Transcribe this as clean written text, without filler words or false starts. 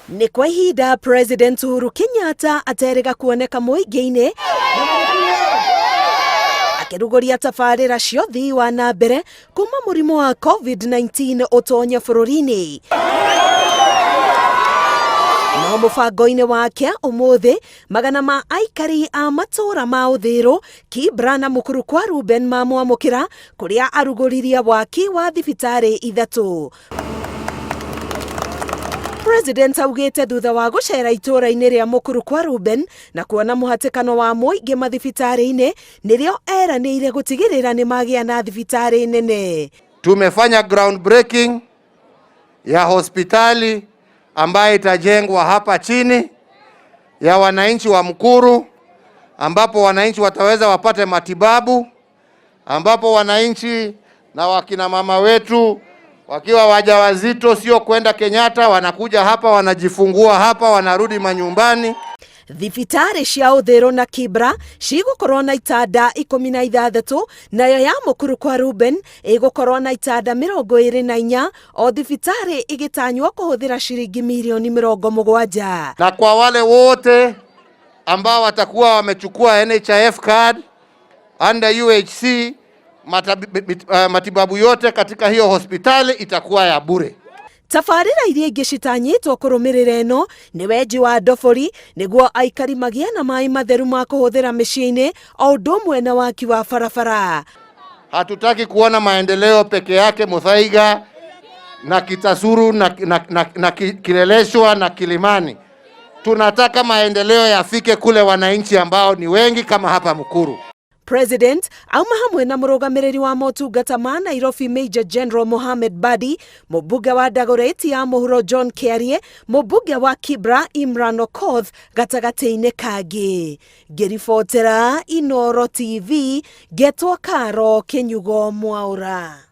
Ni kwa ihinda President Uhuru Kenyatta aterega kuoneka muingi-ini akiruguria tabarĩra cia ũthii wa na mbere kuma mũrimũ wa COVID-19 ũtonye bũrũri-inĩ. No mũbango-inĩ wake ũmũthĩ magana ma aikari a matũũra ma ũthĩĩro Kibra na Mũkuru kwa Ruben mamwamũkĩra kũrĩa arugũririe waki wa thibitarĩ ithatũ. President augite thutha wa gucera itũũra-inĩ rĩa Mũkuru kwa Ruben na kuona mũhatĩkano wa mũingĩ mathibitarĩ-inĩ nĩrĩo eranĩire gũtigĩrĩra nĩ magĩa na thibitarĩ nene. Tumefanya groundbreaking ya hospitali ambayo itajengwa hapa chini ya wananchi wa Mukuru, ambapo wananchi wataweza wapate matibabu, ambapo wananchi na wakina mama wetu wakiwa wajawazito sio kwenda Kenyatta, wanakuja hapa wanajifungua hapa wanarudi manyumbani. Thibitarĩ cia ũthĩĩro na Kibra cigũkorwo na itanda 16 nayo ya Mũkuru kwa Ruben ĩgũkorwo na itanda 24 o thibitarĩ igĩtanywo kũhũthĩra ciringi milioni 70. Na kwa wale wote ambao watakuwa wamechukua NHIF card under UHC, matibabu yote katika hiyo hospitali itakuwa ya bure. Tabarĩra iria ingĩ citanyĩtwo kũrũmĩrĩra ĩno nĩ wenji wa ndobori nĩguo aikari magĩe na maĩ matheru ma kũhũthĩra mĩciĩ-inĩ o ũndũ ũmwe na waki wa barabara. Hatutaki kuona maendeleo peke yake Muthaiga na Kitasuru na Kileleshwa na Kilimani. Tunataka maendeleo yafike kule wananchi ambao ni wengi kama hapa Mukuru. President auma hamwe na mũrũgamĩrĩri wa motungata ma Nairobi Major General Mohamed Badi, mũmbunge wa Dagoretti ya mũhuro John Kiarie, mũmbunge wa Kibra Imran Okoth gatagatĩ-inĩ kangĩ. Ngĩribotera Inooro TV, Getwo Karo Kenyugo Mwaura.